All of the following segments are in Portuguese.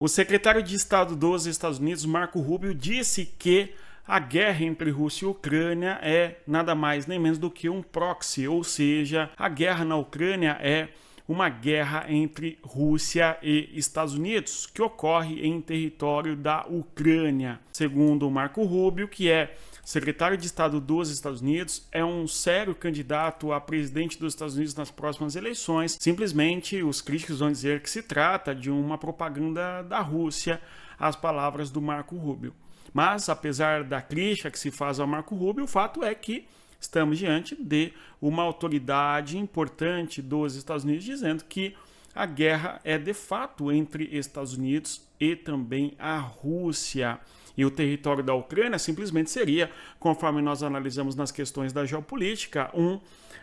O secretário de Estado dos Estados Unidos, Marco Rubio, disse que a guerra entre Rússia e Ucrânia é nada mais nem menos do que um proxy, ou seja, a guerra na Ucrânia é uma guerra entre Rússia e Estados Unidos, que ocorre em território da Ucrânia. Segundo Marco Rubio, que é secretário de Estado dos Estados Unidos, é um sério candidato a presidente dos Estados Unidos nas próximas eleições. Simplesmente, os críticos vão dizer que se trata de uma propaganda da Rússia, as palavras do Marco Rubio. Mas, apesar da crítica que se faz ao Marco Rubio, o fato é que estamos diante de uma autoridade importante dos Estados Unidos dizendo que a guerra é de fato entre Estados Unidos e também a Rússia. E o território da Ucrânia simplesmente seria, conforme nós analisamos nas questões da geopolítica, um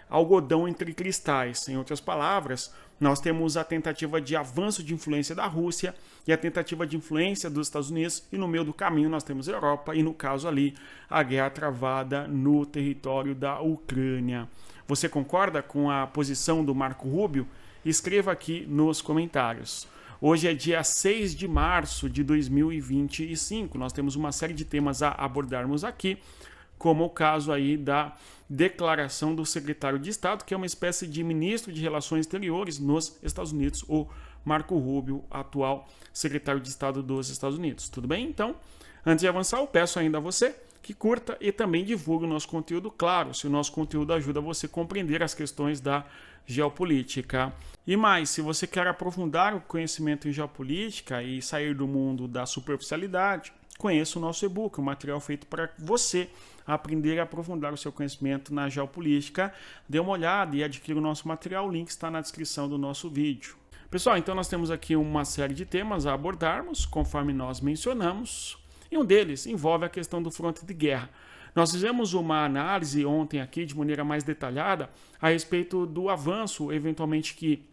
algodão entre cristais. Em outras palavras, nós temos a tentativa de avanço de influência da Rússia e a tentativa de influência dos Estados Unidos, e no meio do caminho nós temos a Europa e, no caso ali, a guerra travada no território da Ucrânia. Você concorda com a posição do Marco Rubio? Escreva aqui nos comentários. Hoje é dia 6 de março de 2025. Nós temos uma série de temas a abordarmos aqui, como o caso aí da declaração do secretário de Estado, que é uma espécie de ministro de Relações Exteriores nos Estados Unidos, o Marco Rubio, atual secretário de Estado dos Estados Unidos. Tudo bem? Então, antes de avançar, eu peço ainda a você que curta e também divulgue o nosso conteúdo, claro, se o nosso conteúdo ajuda você a compreender as questões da geopolítica. E mais, se você quer aprofundar o conhecimento em geopolítica e sair do mundo da superficialidade, conheça o nosso e-book, um material feito para você aprender a aprofundar o seu conhecimento na geopolítica. Dê uma olhada e adquira o nosso material, o link está na descrição do nosso vídeo. Pessoal, então nós temos aqui uma série de temas a abordarmos, conforme nós mencionamos, e um deles envolve a questão do fronte de guerra. Nós fizemos uma análise ontem aqui de maneira mais detalhada a respeito do avanço, eventualmente, que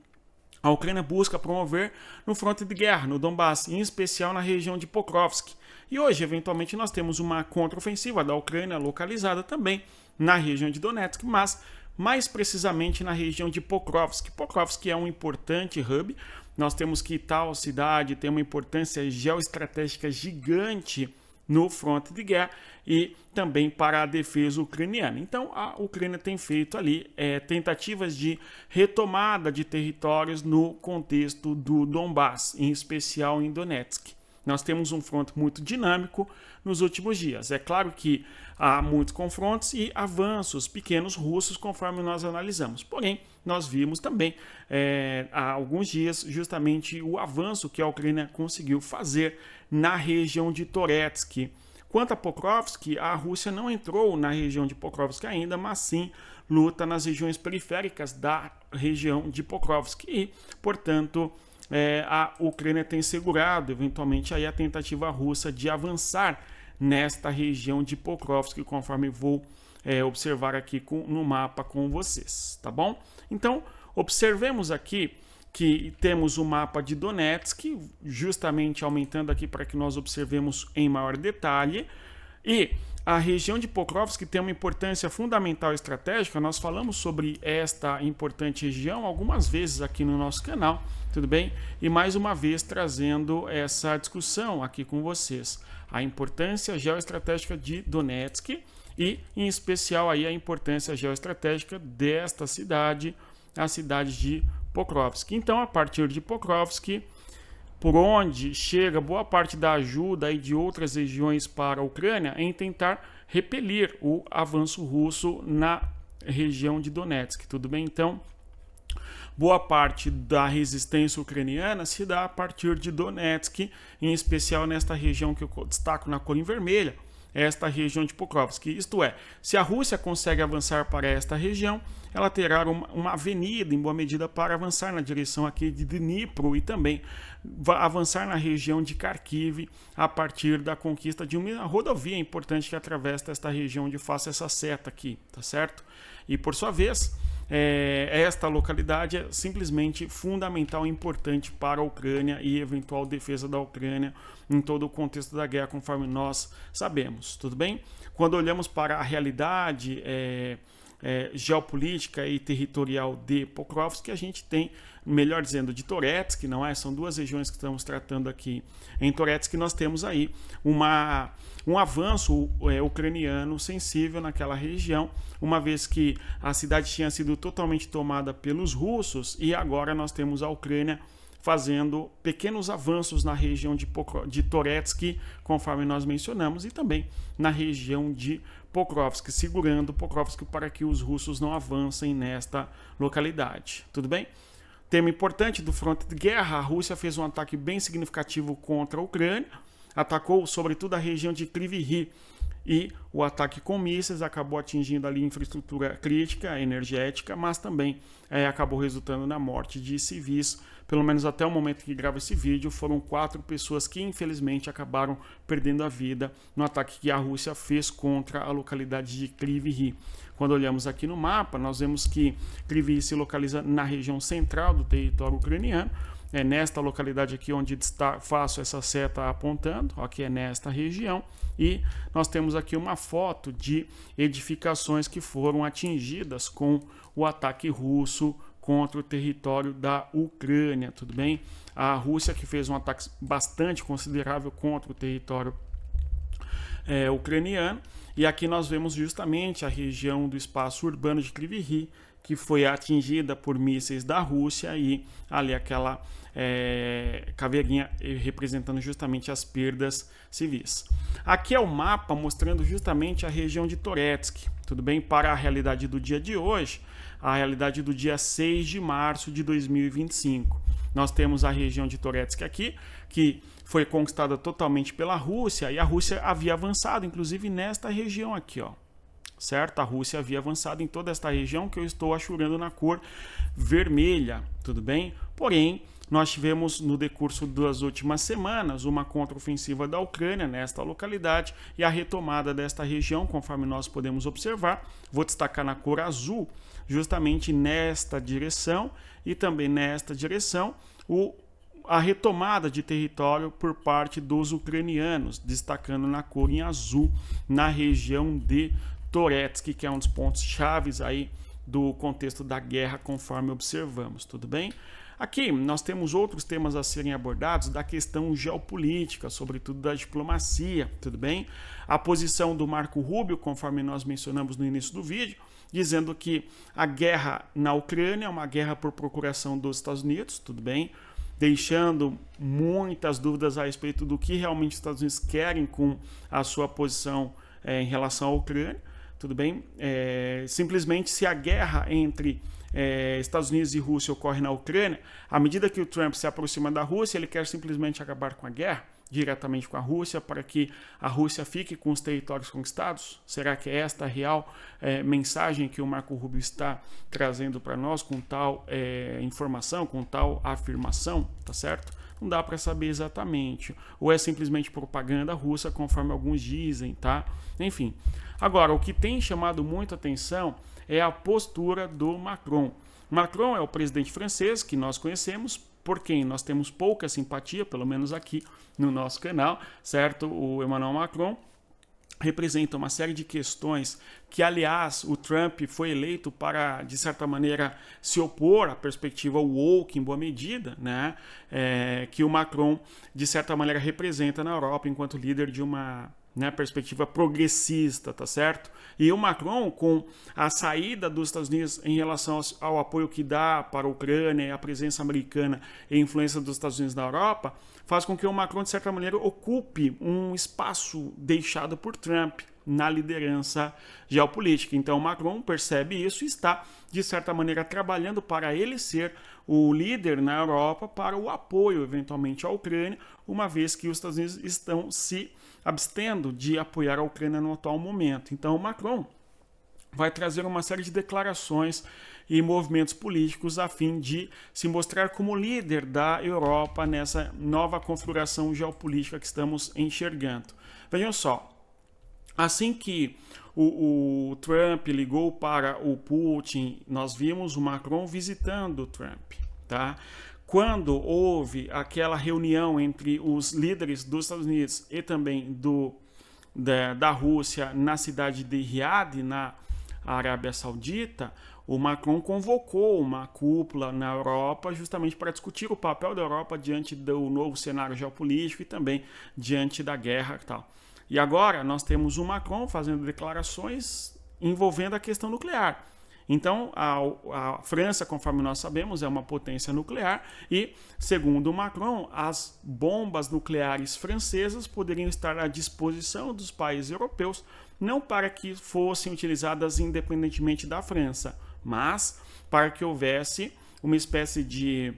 a Ucrânia busca promover no fronte de guerra, no Donbass, em especial na região de Pokrovsk. E hoje, eventualmente, nós temos uma contraofensiva da Ucrânia localizada também na região de Donetsk, mas mais precisamente na região de Pokrovsk. Pokrovsk é um importante hub. Nós temos que tal cidade tem uma importância geoestratégica gigante no fronte de guerra e também para a defesa ucraniana. Então, a Ucrânia tem feito ali tentativas de retomada de territórios no contexto do Donbass, em especial em Donetsk. Nós temos um fronte muito dinâmico nos últimos dias. É claro que há muitos confrontos e avanços pequenos russos, conforme nós analisamos. Porém, nós vimos também há alguns dias justamente o avanço que a Ucrânia conseguiu fazer na região de Toretsk. Quanto a Pokrovsk, a Rússia não entrou na região de Pokrovsk ainda, mas sim luta nas regiões periféricas da região de Pokrovsk e, portanto, a Ucrânia tem segurado eventualmente aí a tentativa russa de avançar nesta região de Pokrovsk, conforme vou observar aqui no mapa com vocês, tá bom? Então, observemos aqui que temos o mapa de Donetsk, justamente aumentando aqui para que nós observemos em maior detalhe, e a região de Pokrovsk tem uma importância fundamental e estratégica. Nós falamos sobre esta importante região algumas vezes aqui no nosso canal, tudo bem? E mais uma vez trazendo essa discussão aqui com vocês. A importância geoestratégica de Donetsk e, em especial, aí a importância geoestratégica desta cidade, a cidade de Pokrovsk. Então, a partir de Pokrovsk, por onde chega boa parte da ajuda aí de outras regiões para a Ucrânia, em tentar repelir o avanço russo na região de Donetsk, tudo bem? Então, boa parte da resistência ucraniana se dá a partir de Donetsk, em especial nesta região que eu destaco na cor em vermelha, esta região de Pokrovsk. Isto é, se a Rússia consegue avançar para esta região, ela terá uma avenida, em boa medida, para avançar na direção aqui de Dnipro e também avançar na região de Kharkiv a partir da conquista de uma rodovia importante que atravessa esta região onde faço essa seta aqui, tá certo? E, por sua vez, esta localidade é simplesmente fundamental e importante para a Ucrânia e eventual defesa da Ucrânia em todo o contexto da guerra, conforme nós sabemos, tudo bem? Quando olhamos para a realidade geopolítica e territorial de Pokrovsk, a gente tem, melhor dizendo, de Toretsk, não é? São duas regiões que estamos tratando aqui. Em Toretsk nós temos aí um avanço ucraniano sensível naquela região, uma vez que a cidade tinha sido totalmente tomada pelos russos e agora nós temos a Ucrânia fazendo pequenos avanços na região de Toretsk, conforme nós mencionamos, e também na região de Pokrovsk, segurando Pokrovsk para que os russos não avancem nesta localidade. Tudo bem? Tema importante do fronte de guerra: a Rússia fez um ataque bem significativo contra a Ucrânia, atacou sobretudo a região de Kryvyi Rih, e o ataque com mísseis acabou atingindo ali infraestrutura crítica, energética, mas também acabou resultando na morte de civis. Pelo menos até o momento que gravo esse vídeo, foram 4 pessoas que infelizmente acabaram perdendo a vida no ataque que a Rússia fez contra a localidade de Kryvyi Rih. Quando olhamos aqui no mapa, nós vemos que Kryvyi Rih se localiza na região central do território ucraniano. É nesta localidade aqui onde faço essa seta apontando, aqui é nesta região, e nós temos aqui uma foto de edificações que foram atingidas com o ataque russo contra o território da Ucrânia, tudo bem? A Rússia que fez um ataque bastante considerável contra o território ucraniano, e aqui nós vemos justamente a região do espaço urbano de Kryvyi Rih, que foi atingida por mísseis da Rússia, e ali aquela caveirinha representando justamente as perdas civis. Aqui é o mapa mostrando justamente a região de Toretsk, tudo bem? Para a realidade do dia de hoje, a realidade do dia 6 de março de 2025. Nós temos a região de Toretsk aqui, que foi conquistada totalmente pela Rússia, e a Rússia havia avançado, inclusive, nesta região aqui, ó. Certo? A Rússia havia avançado em toda esta região que eu estou achurando na cor vermelha, tudo bem? Porém, nós tivemos no decurso das últimas semanas uma contraofensiva da Ucrânia nesta localidade e a retomada desta região, conforme nós podemos observar. Vou destacar na cor azul, justamente nesta direção e também nesta direção, a retomada de território por parte dos ucranianos, destacando na cor em azul na região de Toretsk, que é um dos pontos chaves aí do contexto da guerra, conforme observamos, tudo bem? Aqui nós temos outros temas a serem abordados da questão geopolítica, sobretudo da diplomacia, tudo bem? A posição do Marco Rubio, conforme nós mencionamos no início do vídeo, dizendo que a guerra na Ucrânia é uma guerra por procuração dos Estados Unidos, tudo bem? Deixando muitas dúvidas a respeito do que realmente os Estados Unidos querem com a sua posição em relação à Ucrânia, tudo bem? Simplesmente se a guerra entre Estados Unidos e Rússia ocorre na Ucrânia, à medida que o Trump se aproxima da Rússia, ele quer simplesmente acabar com a guerra diretamente com a Rússia para que a Rússia fique com os territórios conquistados? Será que é esta a real mensagem que o Marco Rubio está trazendo para nós com tal informação, com tal afirmação, tá certo? Não dá para saber exatamente, ou é simplesmente propaganda russa, conforme alguns dizem, tá? Enfim, agora, o que tem chamado muita atenção é a postura do Macron. Macron é o presidente francês que nós conhecemos, por quem nós temos pouca simpatia, pelo menos aqui no nosso canal, certo? O Emmanuel Macron representa uma série de questões que, aliás, o Trump foi eleito para, de certa maneira, se opor à perspectiva woke em boa medida, né? Que o Macron, de certa maneira, representa na Europa enquanto líder de uma perspectiva progressista, tá certo? E o Macron, com a saída dos Estados Unidos em relação ao apoio que dá para a Ucrânia, a presença americana e a influência dos Estados Unidos na Europa, faz com que o Macron, de certa maneira, ocupe um espaço deixado por Trump na liderança geopolítica. Então, o Macron percebe isso e está, de certa maneira, trabalhando para ele ser o líder na Europa para o apoio, eventualmente, à Ucrânia, uma vez que os Estados Unidos estão se abstendo de apoiar a Ucrânia no atual momento. Então, o Macron vai trazer uma série de declarações e movimentos políticos a fim de se mostrar como líder da Europa nessa nova configuração geopolítica que estamos enxergando. Vejam só, assim que o Trump ligou para o Putin, nós vimos o Macron visitando o Trump, tá? Quando houve aquela reunião entre os líderes dos Estados Unidos e também da Rússia na cidade de Riad, a Arábia Saudita, o Macron convocou uma cúpula na Europa justamente para discutir o papel da Europa diante do novo cenário geopolítico e também diante da guerra e tal. E agora nós temos o Macron fazendo declarações envolvendo a questão nuclear. Então, a França, conforme nós sabemos, é uma potência nuclear e, segundo o Macron, as bombas nucleares francesas poderiam estar à disposição dos países europeus, não para que fossem utilizadas independentemente da França, mas para que houvesse uma espécie de,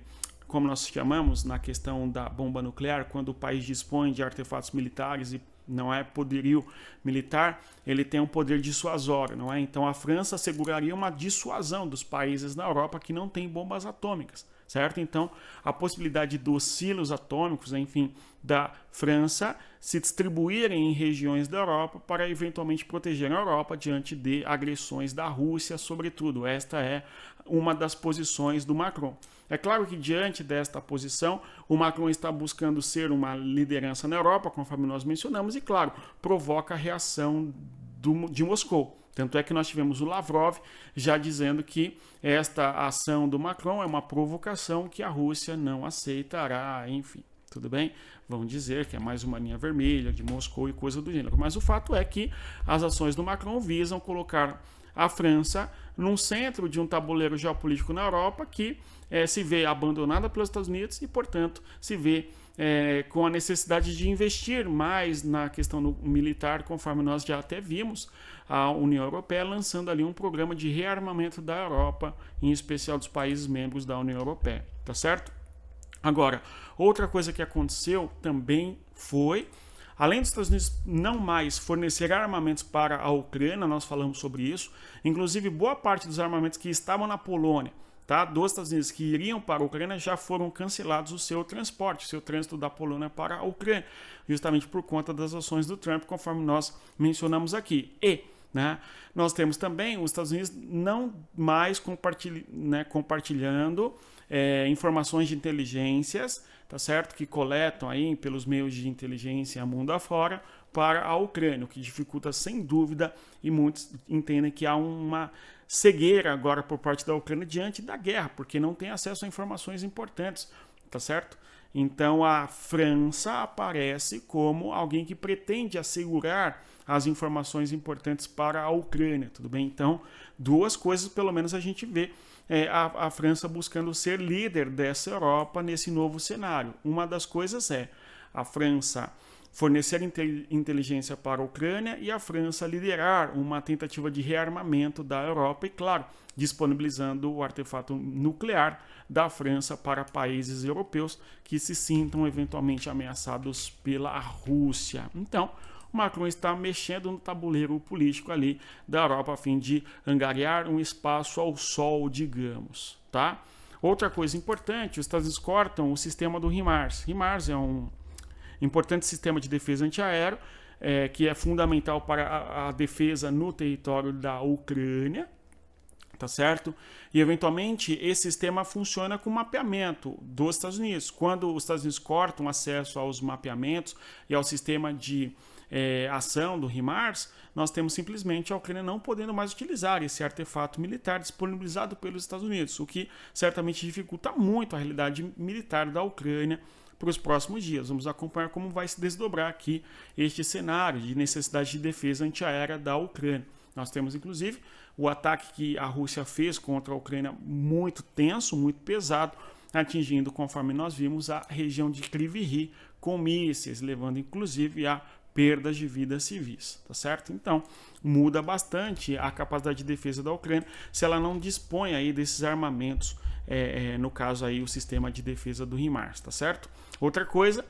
como nós chamamos na questão da bomba nuclear, quando o país dispõe de artefatos militares e não é poderio militar, ele tem um poder dissuasório, não é? Então a França asseguraria uma dissuasão dos países na Europa que não têm bombas atômicas, certo? Então a possibilidade dos silos atômicos, enfim, da França se distribuírem em regiões da Europa para eventualmente proteger a Europa diante de agressões da Rússia, sobretudo. Esta é uma das posições do Macron. É claro que diante desta posição, o Macron está buscando ser uma liderança na Europa, conforme nós mencionamos, e claro, provoca a reação de Moscou. Tanto é que nós tivemos o Lavrov já dizendo que esta ação do Macron é uma provocação que a Rússia não aceitará, enfim. Tudo bem? Vão dizer que é mais uma linha vermelha de Moscou e coisa do gênero. Mas o fato é que as ações do Macron visam colocar a França num centro de um tabuleiro geopolítico na Europa que se vê abandonada pelos Estados Unidos e, portanto, se vê com a necessidade de investir mais na questão militar, conforme nós já até vimos a União Europeia lançando ali um programa de rearmamento da Europa, em especial dos países membros da União Europeia, tá certo? Agora, outra coisa que aconteceu também foi, além dos Estados Unidos não mais fornecer armamentos para a Ucrânia, nós falamos sobre isso, inclusive boa parte dos armamentos que estavam na Polônia, tá, dos Estados Unidos que iriam para a Ucrânia já foram cancelados o seu transporte, o seu trânsito da Polônia para a Ucrânia, justamente por conta das ações do Trump, conforme nós mencionamos aqui. Nós temos também os Estados Unidos não mais compartilhando informações de inteligências, tá certo? Que coletam aí pelos meios de inteligência mundo afora para a Ucrânia, o que dificulta sem dúvida, e muitos entendem que há uma cegueira agora por parte da Ucrânia diante da guerra, porque não tem acesso a informações importantes, tá certo? Então a França aparece como alguém que pretende assegurar as informações importantes para a Ucrânia, tudo bem? Então, duas coisas pelo menos a gente vê a França buscando ser líder dessa Europa nesse novo cenário. Uma das coisas é a França fornecer inteligência para a Ucrânia e a França liderar uma tentativa de rearmamento da Europa e, claro, disponibilizando o artefato nuclear da França para países europeus que se sintam eventualmente ameaçados pela Rússia. Então, o Macron está mexendo no tabuleiro político ali da Europa a fim de angariar um espaço ao sol, digamos, tá? Outra coisa importante, os Estados Unidos cortam o sistema do HIMARS. HIMARS é um importante sistema de defesa antiaéreo, que é fundamental para a defesa no território da Ucrânia, tá certo? E eventualmente esse sistema funciona com mapeamento dos Estados Unidos. Quando os Estados Unidos cortam acesso aos mapeamentos e ao sistema de ação do HIMARS, nós temos simplesmente a Ucrânia não podendo mais utilizar esse artefato militar disponibilizado pelos Estados Unidos, o que certamente dificulta muito a realidade militar da Ucrânia para os próximos dias. Vamos acompanhar como vai se desdobrar aqui este cenário de necessidade de defesa antiaérea da Ucrânia. Nós temos, inclusive, o ataque que a Rússia fez contra a Ucrânia muito tenso, muito pesado, atingindo, conforme nós vimos, a região de Kryvyi Rih com mísseis, levando, inclusive, a perdas de vidas civis, tá certo? Então, muda bastante a capacidade de defesa da Ucrânia se ela não dispõe aí desses armamentos, no caso aí o sistema de defesa do HIMARS, tá certo? Outra coisa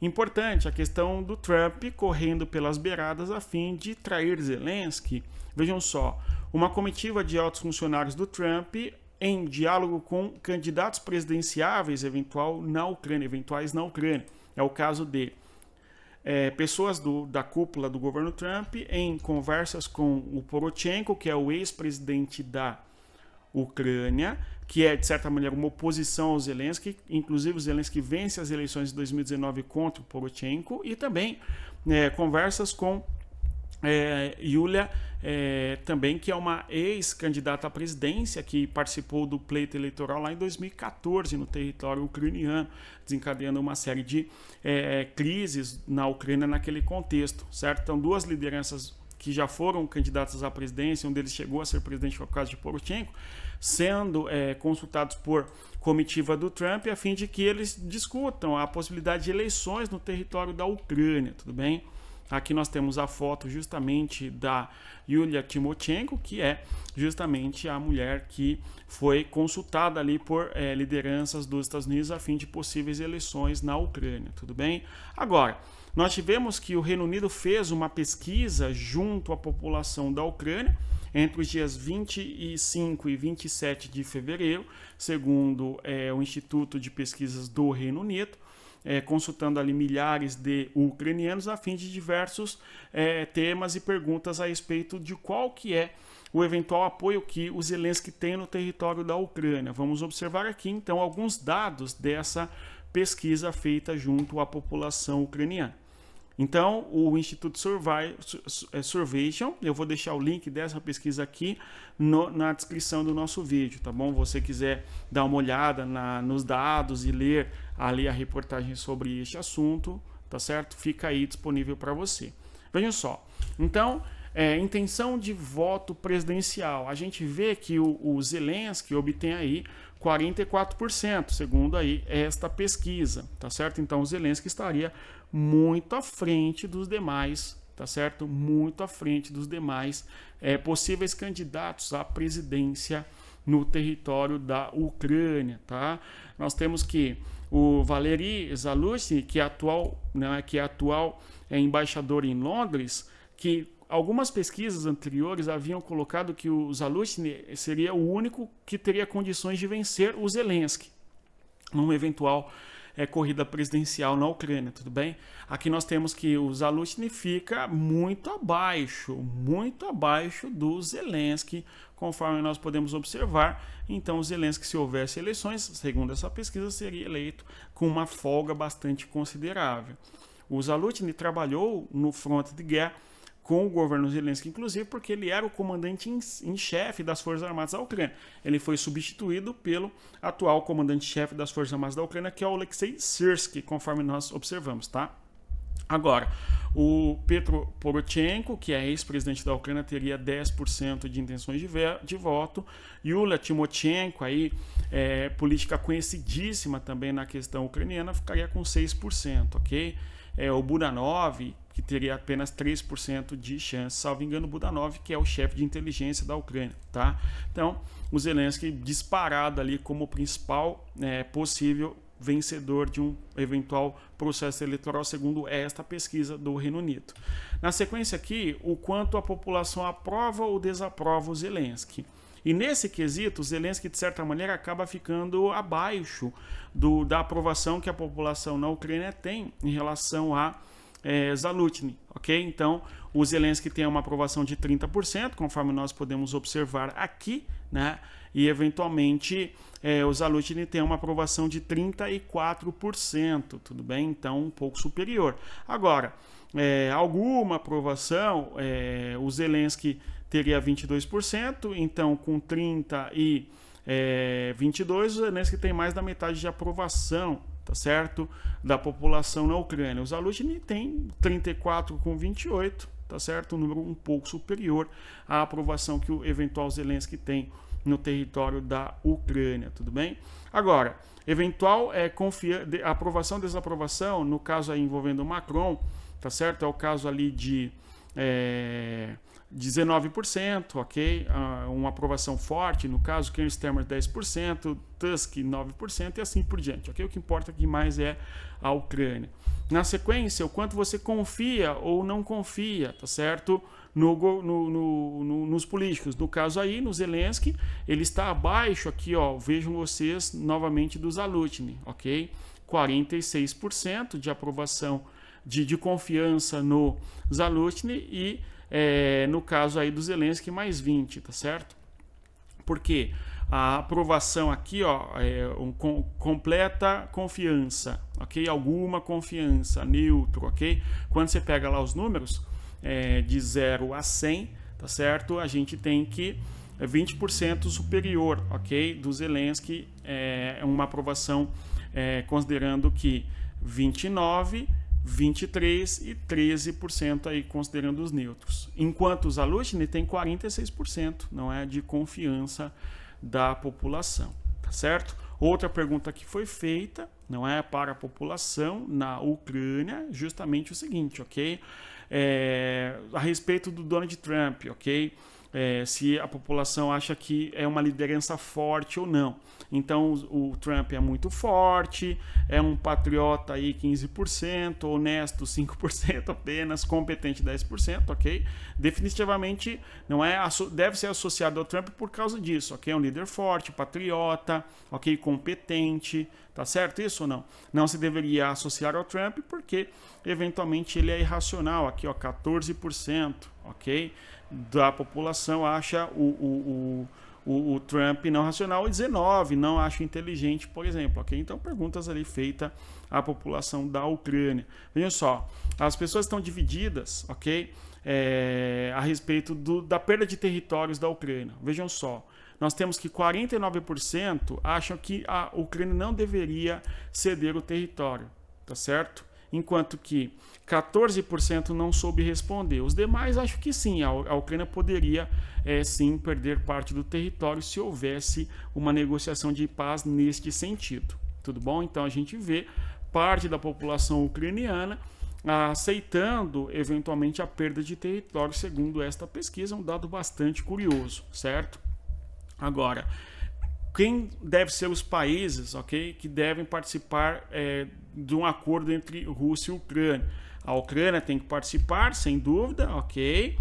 importante, a questão do Trump correndo pelas beiradas a fim de trair Zelensky. Vejam só, uma comitiva de altos funcionários do Trump em diálogo com candidatos presidenciáveis eventuais na Ucrânia. É o caso de pessoas da cúpula do governo Trump em conversas com o Poroshenko, que é o ex-presidente da Ucrânia, que é, de certa maneira, uma oposição ao Zelensky. Inclusive, o Zelensky vence as eleições de 2019 contra o Poroshenko. E também conversas com Yulia, também, que é uma ex-candidata à presidência, que participou do pleito eleitoral lá em 2014 no território ucraniano, desencadeando uma série de crises na Ucrânia naquele contexto, certo? Então, duas lideranças que já foram candidatas à presidência, um deles chegou a ser presidente, foi o caso de Poroshenko, sendo consultados por comitiva do Trump, a fim de que eles discutam a possibilidade de eleições no território da Ucrânia, tudo bem? Aqui nós temos a foto justamente da Yulia Tymoshenko, que é justamente a mulher que foi consultada ali por lideranças dos Estados Unidos a fim de possíveis eleições na Ucrânia, tudo bem? Agora, nós tivemos que o Reino Unido fez uma pesquisa junto à população da Ucrânia entre os dias 25 e 27 de fevereiro, segundo o Instituto de Pesquisas do Reino Unido, consultando ali milhares de ucranianos a fim de diversos temas e perguntas a respeito de qual que é o eventual apoio que o Zelensky tem no território da Ucrânia. Vamos observar aqui então alguns dados dessa pesquisa feita junto à população ucraniana. Então, o Instituto Survation, eu vou deixar o link dessa pesquisa aqui na descrição do nosso vídeo, tá bom? Você quiser dar uma olhada nos dados e ler ali a reportagem sobre este assunto, tá certo? Fica aí disponível para você. Vejam só, então, intenção de voto presidencial. A gente vê que o Zelensky obtém aí 44%, segundo aí esta pesquisa, tá certo? Então, o Zelensky estaria muito à frente dos demais, tá certo? Muito à frente dos demais possíveis candidatos à presidência no território da Ucrânia, tá? Nós temos que o Valery Zaluzhny, que é atual embaixador em Londres, que algumas pesquisas anteriores haviam colocado que o Zaluzhny seria o único que teria condições de vencer o Zelensky numa eventual corrida presidencial na Ucrânia, tudo bem? Aqui nós temos que o Zaluzhny fica muito abaixo do Zelensky, conforme nós podemos observar. Então, o Zelensky, se houvesse eleições, segundo essa pesquisa, seria eleito com uma folga bastante considerável. O Zaluzhny trabalhou no fronte de guerra com o governo Zelensky, inclusive porque ele era o comandante em chefe das Forças Armadas da Ucrânia. Ele foi substituído pelo atual comandante-chefe das Forças Armadas da Ucrânia, que é o Alexei Syrsky, conforme nós observamos, tá? Agora, o Petro Poroshenko, que é ex-presidente da Ucrânia, teria 10% de intenções de voto. Yulia Tymoshenko, política conhecidíssima também na questão ucraniana, ficaria com 6%, ok? O Budanov, que teria apenas 3% de chance, salvo engano, Budanov, que é o chefe de inteligência da Ucrânia, tá? Então, o Zelensky disparado ali como o principal possível vencedor de um eventual processo eleitoral, segundo esta pesquisa do Reino Unido. Na sequência aqui, o quanto a população aprova ou desaprova o Zelensky. E nesse quesito, o Zelensky, de certa maneira, acaba ficando abaixo da aprovação que a população na Ucrânia tem em relação a Zaluzhny, ok? Então, o Zelensky tem uma aprovação de 30%, conforme nós podemos observar aqui, né? E, eventualmente, o Zaluzhny tem uma aprovação de 34%, tudo bem? Então, um pouco superior. Agora, alguma aprovação, o Zelensky teria 22%, então com 30 e 22, o Zelensky tem mais da metade de aprovação, tá certo? Da população na Ucrânia. O Zaluzhny tem 34 com 28, tá certo? Um número um pouco superior à aprovação que o eventual Zelensky tem no território da Ucrânia, tudo bem? Agora, eventual aprovação ou desaprovação, no caso aí envolvendo o Macron, tá certo? É o caso ali de 19%, ok? Uma aprovação forte, no caso, Keir Starmer 10%, Tusk 9% e assim por diante, ok? O que importa aqui mais é a Ucrânia. Na sequência, o quanto você confia ou não confia, tá certo? Nos políticos. No caso aí, no Zelensky, ele está abaixo aqui, ó, vejam vocês novamente do Zaluzhny, ok? 46% de aprovação, de confiança no Zaluzhny e no caso aí do Zelensky mais 20, tá certo? Porque a aprovação aqui, ó, completa confiança, ok? Alguma confiança, neutro, ok? Quando você pega lá os números, de 0 a 100, tá certo? A gente tem que 20% superior, ok? Do Zelensky, uma aprovação considerando que 29%, 23% e 13% aí considerando os neutros. Enquanto o Zaluzhny tem 46%, não é, de confiança da população, tá certo? Outra pergunta que foi feita, não é, para a população na Ucrânia, justamente o seguinte, ok? A respeito do Donald Trump, ok? Se a população acha que é uma liderança forte ou não. Então o Trump é muito forte, é um patriota aí 15%, honesto 5% apenas, competente 10%, ok? Definitivamente não é, deve ser associado ao Trump por causa disso, ok? É um líder forte, patriota, ok? Competente, tá certo isso ou não? Não se deveria associar ao Trump porque eventualmente ele é irracional, aqui ó, 14%, ok? Da população acha o Trump não racional e 19% não acha inteligente, por exemplo, ok? Então perguntas ali feitas à população da Ucrânia. Vejam só, as pessoas estão divididas, ok? A respeito da perda de territórios da Ucrânia. Vejam só, nós temos que 49% acham que a Ucrânia não deveria ceder o território, tá certo? Enquanto que 14% não soube responder. Os demais acham que sim, a Ucrânia poderia sim perder parte do território se houvesse uma negociação de paz neste sentido. Tudo bom? Então a gente vê parte da população ucraniana aceitando eventualmente a perda de território, segundo esta pesquisa, um dado bastante curioso, certo? Agora, quem deve ser os países, ok, que devem participar de um acordo entre Rússia e Ucrânia? A Ucrânia tem que participar, sem dúvida, ok,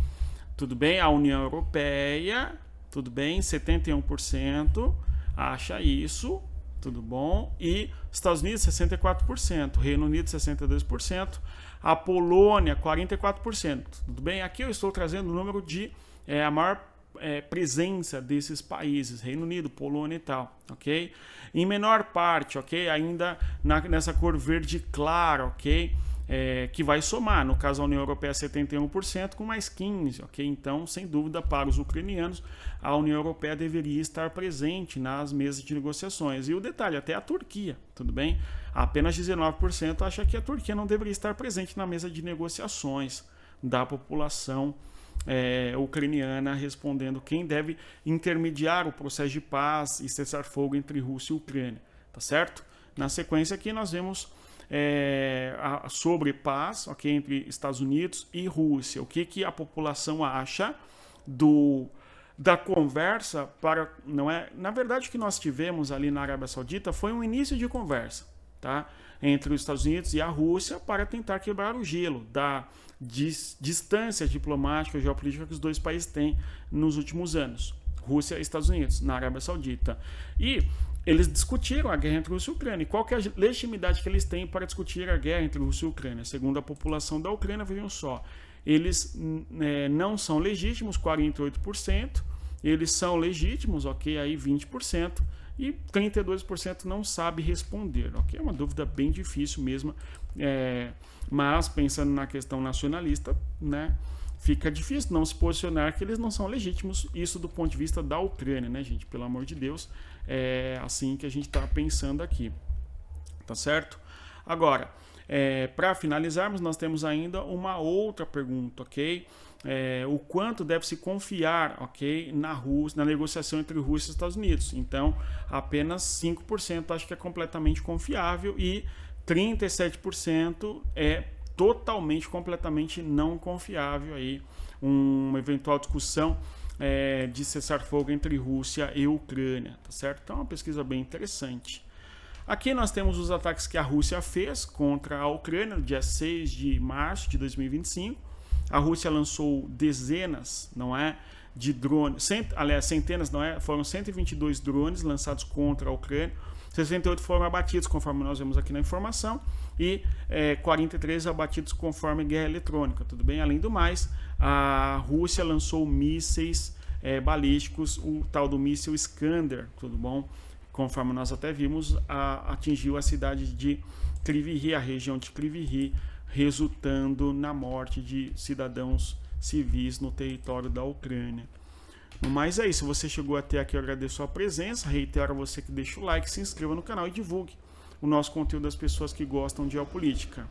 tudo bem. A União Europeia, tudo bem, 71% acha isso, tudo bom. E Estados Unidos, 64%, Reino Unido, 62%, a Polônia, 44%, tudo bem. Aqui eu estou trazendo o número de a maior presença desses países, Reino Unido, Polônia e tal, ok? Em menor parte, ok? Ainda nessa cor verde clara, ok? Que vai somar, no caso a União Europeia 71% com mais 15%, ok? Então, sem dúvida, para os ucranianos, a União Europeia deveria estar presente nas mesas de negociações. E o detalhe, até a Turquia, tudo bem? Apenas 19% acha que a Turquia não deveria estar presente na mesa de negociações da população ucraniana, respondendo quem deve intermediar o processo de paz e cessar fogo entre Rússia e Ucrânia, tá certo? Na sequência aqui nós vemos sobre paz, ok, entre Estados Unidos e Rússia. O que a população acha da conversa para, não é? Na verdade, o que nós tivemos ali na Arábia Saudita foi um início de conversa, tá? Entre os Estados Unidos e a Rússia para tentar quebrar o gelo da distância diplomática e geopolítica que os dois países têm nos últimos anos, Rússia e Estados Unidos, na Arábia Saudita. E eles discutiram a guerra entre Rússia e Ucrânia. E qual que é a legitimidade que eles têm para discutir a guerra entre Rússia e Ucrânia? Segundo a população da Ucrânia, vejam só, eles não são legítimos, 48%, eles são legítimos, ok, aí 20%, e 32% não sabe responder, ok? É uma dúvida bem difícil mesmo, mas pensando na questão nacionalista, né, fica difícil não se posicionar que eles não são legítimos, isso do ponto de vista da Ucrânia, né, gente? Pelo amor de Deus, é assim que a gente está pensando aqui, tá certo? Agora, para finalizarmos, nós temos ainda uma outra pergunta, ok? O quanto deve se confiar, ok, na negociação entre Rússia e Estados Unidos? Então, apenas 5% acho que é completamente confiável e 37% é totalmente, completamente não confiável aí, uma eventual discussão de cessar fogo entre Rússia e Ucrânia, tá certo? Então é uma pesquisa bem interessante. Aqui nós temos os ataques que a Rússia fez contra a Ucrânia no dia 6 de março de 2025. A Rússia lançou dezenas, não é, de drones, centenas, não é, foram 122 drones lançados contra a Ucrânia. 68 foram abatidos, conforme nós vemos aqui na informação, e 43 abatidos conforme guerra eletrônica, tudo bem? Além do mais, a Rússia lançou mísseis balísticos, o tal do míssil Iskander, tudo bom? Conforme nós até vimos, atingiu a cidade de Kryvyi Rih, a região de Kryvyi Rih, resultando na morte de cidadãos civis no território da Ucrânia. No mais é isso, se você chegou até aqui eu agradeço a presença, reitero a você que deixa o like, se inscreva no canal e divulgue o nosso conteúdo das pessoas que gostam de geopolítica.